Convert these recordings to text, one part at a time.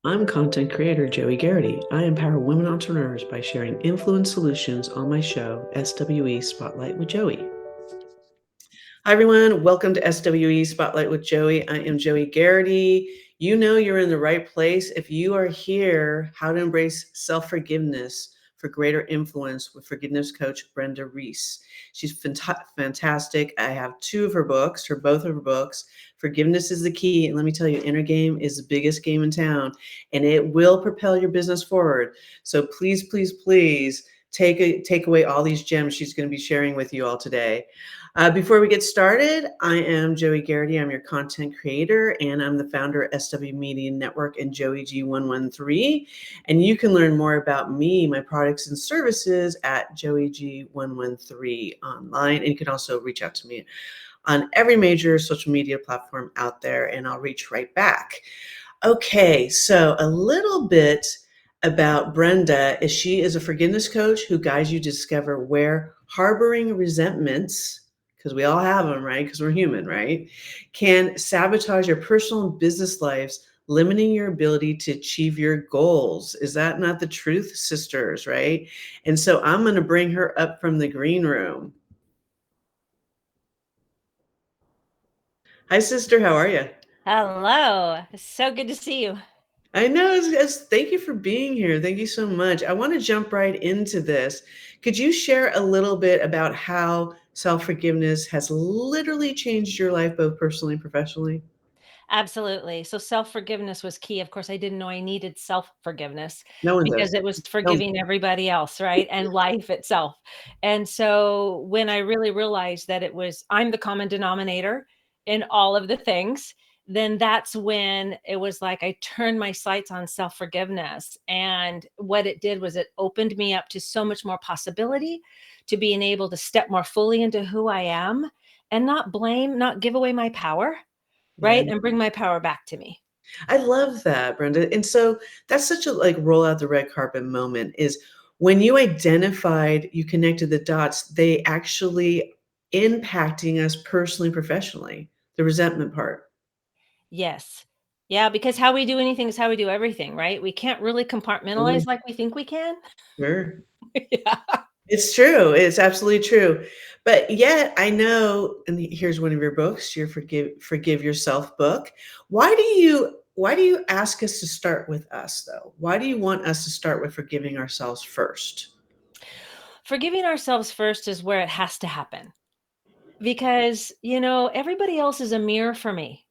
I'm content creator Joey Garrity. I empower women entrepreneurs by sharing influence solutions on my show, SWE Spotlight with Joey. Hi, everyone. Welcome to SWE Spotlight with Joey. I am Joey Garrity. You know you're in the right place if you are here, How to Embrace Self-Forgiveness for Greater Influence with Forgiveness Coach Brenda Reiss. She's fantastic. I have both of her books. Forgiveness is the key. And let me tell you, inner game is the biggest game in town, and it will propel your business forward. So please, please, please take away all these gems she's going to be sharing with you all today. Before we get started, I am Joey Garrity. I'm your content creator, and I'm the founder of SW Media Network and Joey G113. And you can learn more about me, my products and services at Joey G113 online. And you can also reach out to me on every major social media platform out there, and I'll reach right back. Okay, so a little bit about Brenda is she is a forgiveness coach who guides you to discover where harboring resentments, because we all have them, right? Because we're human, right? Can sabotage your personal and business lives, limiting your ability to achieve your goals. Is that not the truth, sisters, right? And so I'm going to bring her up from the green room. Hi, sister. How are you? Hello. So good to see you. I know. Thank you for being here. Thank you so much. I want to jump right into this. Could you share a little bit about how self forgiveness has literally changed your life, both personally and professionally? Absolutely. So self-forgiveness was key. Of course, I didn't know I needed self-forgiveness No one does. because it was Tell me. forgiving everybody else, right? And life itself. And so when I really realized that I'm the common denominator in all of the things, then that's when it was like I turned my sights on self-forgiveness. And what it did was it opened me up to so much more possibility, to being able to step more fully into who I am and not blame, not give away my power, Yeah. right? And bring my power back to me. I love that, Brenda. And so that's such a like roll out the red carpet moment is when you identified, you connected the dots, they actually impacting us personally, professionally, the resentment part. Yes. Yeah, because how we do anything is how we do everything, right? We can't really compartmentalize like we think we can. Sure. Yeah. It's true. It's absolutely true. But yet I know, and here's one of your books, your Forgive Yourself book. Why do you ask us to start with us though? Why do you want us to start with forgiving ourselves first? Forgiving ourselves first is where it has to happen because, everybody else is a mirror for me.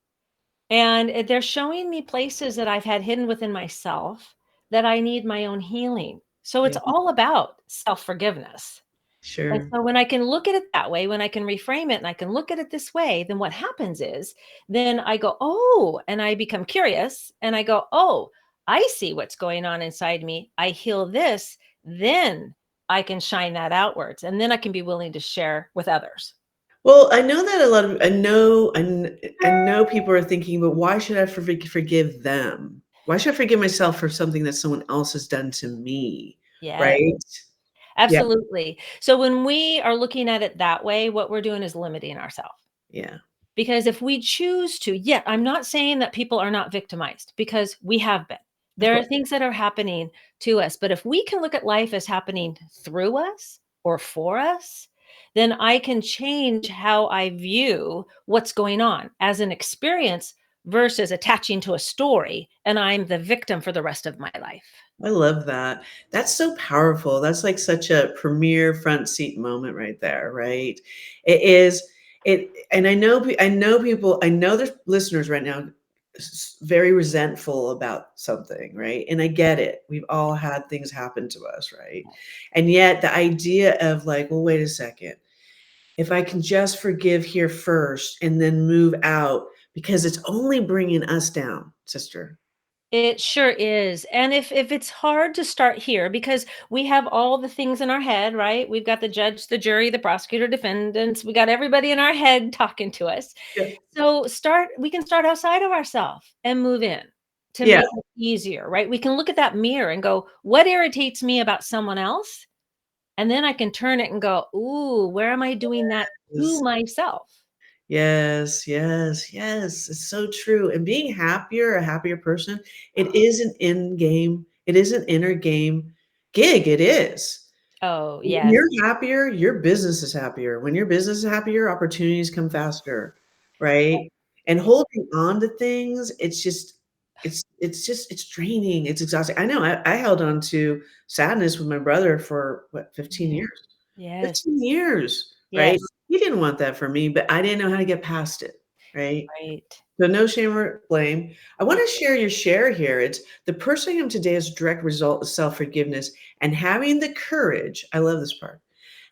And they're showing me places that I've had hidden within myself that I need my own healing. So it's Yeah, all about self forgiveness. And sure. so when I can look at it that way, when I can reframe it and I can look at it this way, then what happens is then I go, oh, and I become curious and I go, oh, I see what's going on inside me. I heal this, then I can shine that outwards. And then I can be willing to share with others. Well, I know that a lot of I know people are thinking, but why should I forgive them? Why should I forgive myself for something that someone else has done to me? Yeah, Right? Yeah. absolutely. So when we are looking at it that way, what we're doing is limiting ourselves. Yeah. Because if we choose to, yeah, I'm not saying that people are not victimized because we have been. Of There are course. things that are happening to us, but if we can look at life as happening through us or for us, then I can change how I view what's going on as an experience versus attaching to a story and I'm the victim for the rest of my life. I love that. That's so powerful. That's like such a premier front seat moment right there, right? It is it and I know people, I know there's listeners right now very resentful about something, right? And I get it. We've all had things happen to us, right? And yet the idea of like, well, wait a second. If I can just forgive here first and then move out because it's only bringing us down, sister. It sure is. And if it's hard to start here because we have all the things in our head, right? We've got the judge, the jury, the prosecutor, defendants, we got everybody in our head talking to us. Yeah. So we can start outside of ourselves and move in to Yeah. make it easier, right? We can look at that mirror and go, what irritates me about someone else? And then I can turn it and go, ooh, where am I doing that to myself? Yes, yes, yes. It's so true. And being happier, a happier person, it is an in game. It is an inner game gig. It is. Oh, When yes. you're happier, your business is happier. When your business is happier, opportunities come faster, right? And Right. holding on to things, it's draining. It's exhausting. I know I held on to sadness with my brother for what, 15 Yeah. years? Yes. 15 years, right? Yes. He didn't want that for me, but I didn't know how to get past it, right? Right. So no shame or blame. I Yeah. want to share your share here. It's the person I am today is a direct result of self-forgiveness and having the courage. I love this part.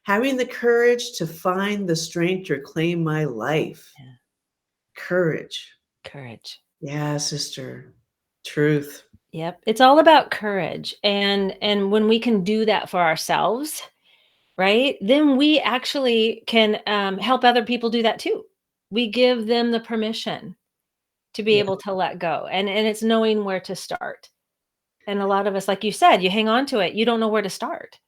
Having the courage to find the strength to reclaim my life. Yeah. Courage. Courage. Yeah, sister. Truth. Yep. It's all about courage. And when we can do that for ourselves, right? Then we actually can help other people do that too. We give them the permission to be Yeah. able to let go. And it's knowing where to start. And a lot of us, like you said, you hang on to it. You don't know where to start.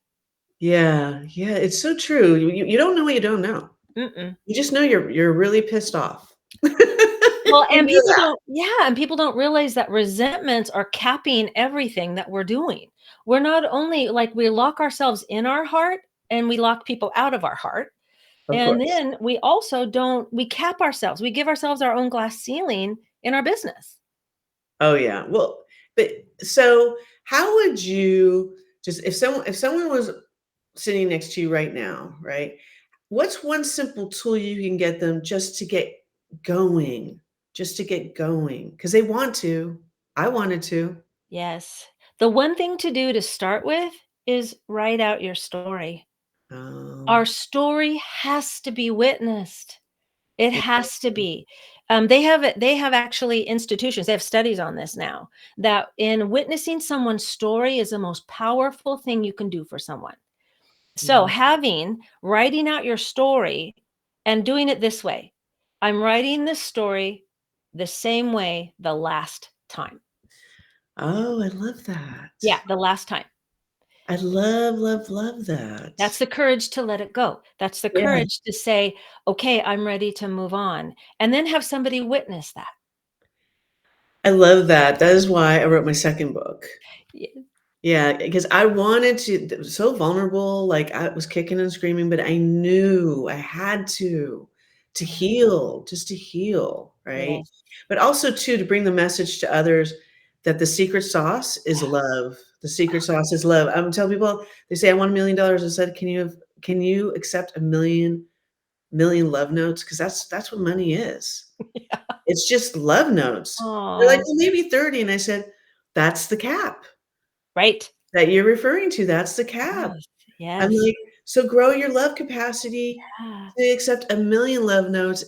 Yeah. Yeah. It's so true. You don't know what you don't know. Mm-mm. You just know you're really pissed off. Well, You and know people that. don't yeah, and people don't realize that resentments are capping everything that we're doing. We're not only like we lock ourselves in our heart and we lock people out of our heart. Of And course. then we also don't we cap ourselves. We give ourselves our own glass ceiling in our business. Oh, yeah. Well, but so how would you just if someone was sitting next to you right now, right? What's one simple tool you can get them just to get going? Just to get going because they want to. I wanted to. Yes. The one thing to do to start with is write out your story. Our Um, story has to be witnessed. It yeah. has to be. They have actually institutions, they have studies on this now, that in witnessing someone's story is the most powerful thing you can do for someone. So Mm. writing out your story and doing it this way. I'm writing this story the same way the last time. Oh, I love that. Yeah, the last time. I love, love, love that. That's the courage to let it go. That's the Yeah. courage to say, okay, I'm ready to move on. And then have somebody witness that. I love that. That is why I wrote my second book. Yeah. Yeah, because I wanted to it was so vulnerable, like, I was kicking and screaming, but I knew I had to heal, just to heal, right? Yes. But also too, to bring the message to others that the secret sauce is love. The secret sauce is love. I'm telling people, they say, "I want $1,000,000." I said, can you accept a million love notes? Because that's what money is. Yeah. It's just love notes. They're like, Aw. "Well, maybe 30." And I said, "That's the cap." Right. That you're referring to, that's the cap. Yes. I'm Yes. like, so grow your love capacity Yeah. to accept a million love notes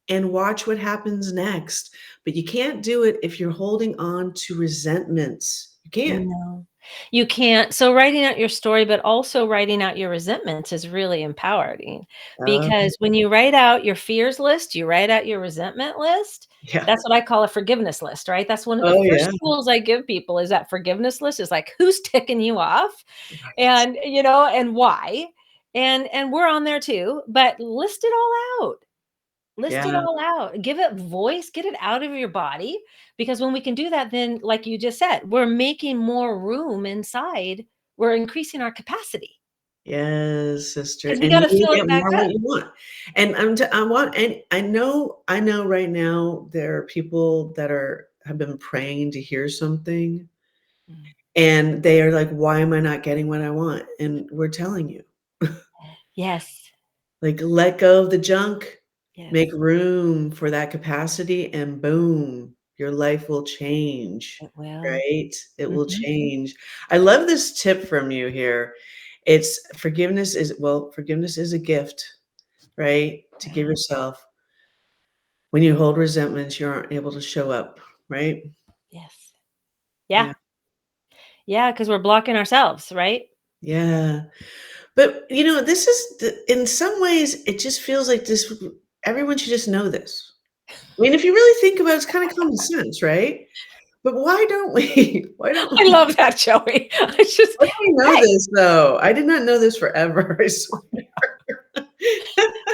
and watch what happens next. But you can't do it if you're holding on to resentments. You can't. No. You can't so writing out your story, but also writing out your resentments is really empowering Oh, because when you write out your fears list, you write out your resentment list, yeah. that's what I call a forgiveness list, right? That's one of the Oh, first yeah. tools I give people is that forgiveness list is like, who's ticking you off? Right. And, and why? And we're on there too, but list it all out. List it Yeah. all out. Give it voice, get it out of your body, because when we can do that, then, like you just said, we're making more room inside. We're increasing our capacity Yes, sister, because we and you gotta will fill it get back more what up. you want. And I want and I know right now there are people that have been praying to hear something. Mm. And they are like, "Why am I not getting what I want?" And we're telling you, Yes. like, let go of the junk, make Yes. room for that capacity, and boom, your life will change, It will. right? It will Mhm. change. I love this tip from you here. It's forgiveness is a gift, right? To give Right. yourself. When you hold resentments, you aren't able to show up, right? Yes. Yeah. Yeah. Yeah. Because 'cause we're blocking ourselves, right? Yeah. But, this is in some ways, it just feels like this everyone should just know this. I mean, if you really think about it, it's kinda common sense, right? But why don't we why don't I we love that, Joey. It's just, why don't we know hey, this, though? I did not know this forever, I swear.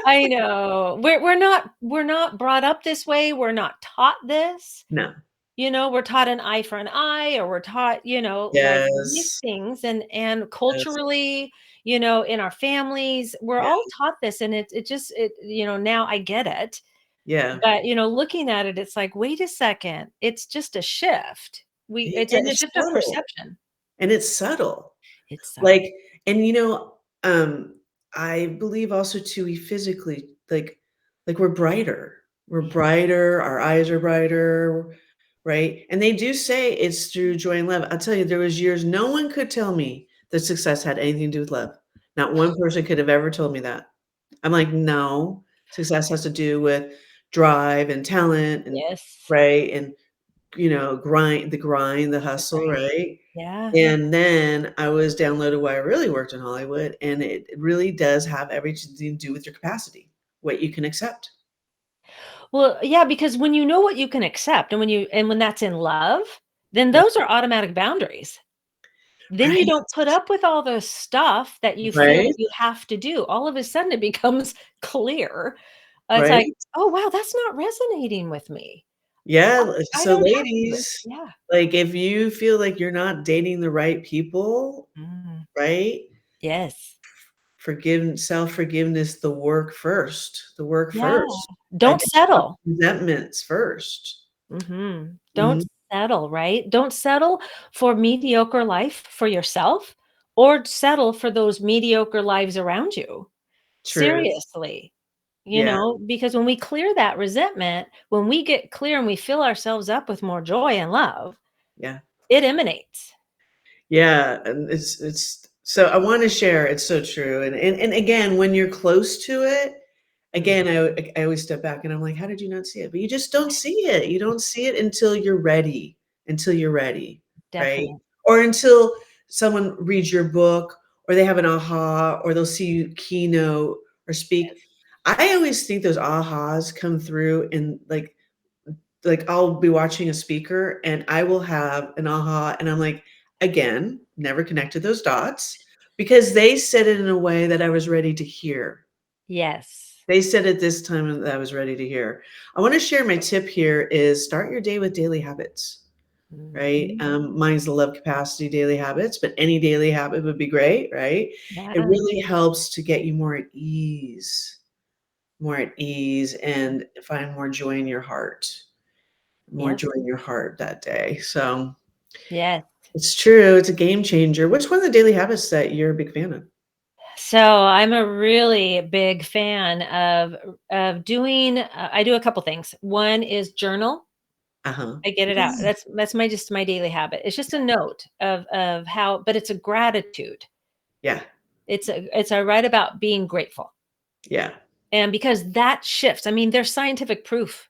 I know. We're not brought up this way. We're not taught this. No. We're taught an eye for an eye, or we're taught, like these Yes. things, and Yes. culturally, in our families, we're Yeah. all taught this, and now I get it. Yeah. But, looking at it, it's like, wait a second, it's just a shift. It's And a it's shift of subtle. perception. And it's subtle. It's subtle. Like, and um, I believe also too, we physically like we're brighter. We're Yeah. brighter, our eyes are brighter, right? And they do say it's through joy and love. I'll tell you, there was years no one could tell me that success had anything to do with love. Not one person could have ever told me that. I'm like, no, success has to do with drive and talent and Yes. right and grind, the The hustle, grind. right? Yeah. And then I was downloaded why I really worked in Hollywood, and it really does have everything to do with your capacity, what you can accept. Well, yeah, because when you know what you can accept, and when that's in love, then Yeah, those are automatic boundaries. Then you right, don't put up with all the stuff that you feel that right, you have to do. All of a sudden it becomes clear. It's like, right. "Oh, wow, that's not resonating with me. Yeah, I so don't have to." ladies, Yeah. like, if you feel like you're not dating the right people, Mm, right? yes. Self-forgiveness, the work Yeah. first. Don't Identify settle. resentments first. Mhm. Don't Mhm. settle, right? Don't settle for mediocre life for yourself, or settle for those mediocre lives around you. Truth. Seriously, Yeah, because when we clear that resentment, when we get clear and we fill ourselves up with more joy and love, yeah. it emanates. Yeah, and it's so I wanna share, it's so true, and again, when you're close to it, Mm, again, I always step back and I'm like, "How did you not see it?" But you just don't see it. You don't see it until you're ready, right? definitely. Or until someone reads your book, or they have an aha, or they'll see you keynote or speak. Yes. I always think those ahas come through in, I'll be watching a speaker and I will have an aha and I'm like, again, never connected those dots because they said it in a way that I was ready to hear. Yes. They said it this time and that I was ready to hear. I want to share my tip here is start your day with daily habits, right? Mhm. Mine's the love capacity daily habits, but any daily habit would be great, right? It Yeah. really helps to get you more at ease Mm. and find more Yes. joy in your heart that day. So Yes. it's true, it's a game changer. What's one of the daily habits that you're a big fan of? So I'm a really big fan of doing. I do a couple things. One is journal. Uh-huh. I get it out. Yeah. That's my daily habit. It's just a note of how, but it's a gratitude. Yeah. It's I write about being grateful, Yeah. and because that shifts. I mean, there's scientific proof.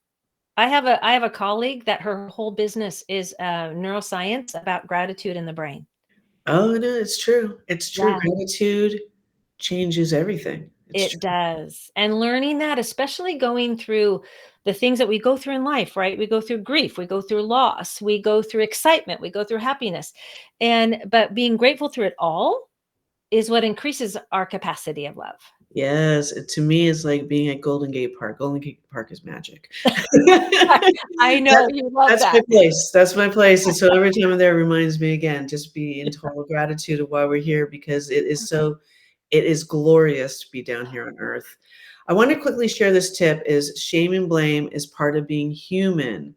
I have a colleague that her whole business is neuroscience about gratitude in the brain. Oh, no, it's true. It's true. Yeah. Gratitude changes everything. It's It true. does, and learning that, especially going through the things that we go through in life, right? We go through grief, we go through loss, we go through excitement, we go through happiness, but being grateful through it all is what increases our capacity of love. Yes, to me, it's like being at Golden Gate Park. Golden Gate Park is magic. I I know, That you love that's my that. place. That's my place, and so every time I'm there, it reminds me again, just be in total gratitude of why we're here because it is glorious to be down here on earth. I want to quickly share this tip is shame and blame is part of being human,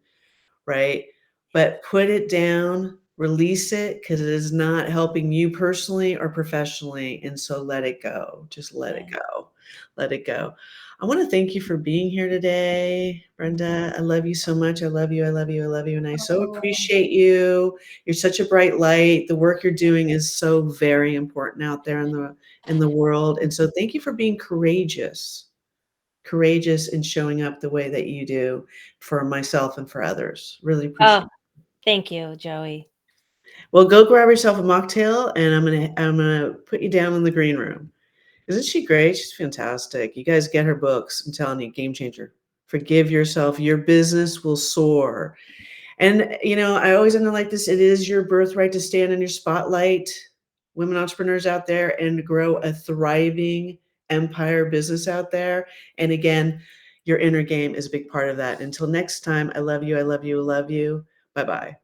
right? But put it down, release it because it is not helping you personally or professionally. And so let it go. Just let it Yeah. go. Let it go. I want to thank you for being here today, Brenda. I love you so much. I love you. I love you. I love you. And I so Oh, appreciate you. You're such a bright light. The work you're doing is so very important out there in the world. And so thank you for being courageous in showing up the way that you do for myself and for others. Really oh, appreciate it. thank you, Joey. Well, go grab yourself a mocktail and I'm gonna put you down in the green room. Isn't she great? She's fantastic. You guys get her books. I'm telling you, game changer. Forgive yourself. Your business will soar. And I always end it like this. It is your birthright to stand in your spotlight, women entrepreneurs out there, and grow a thriving empire business out there. And again, your inner game is a big part of that. Until next time, I love you. I love you. I love you. Bye-bye.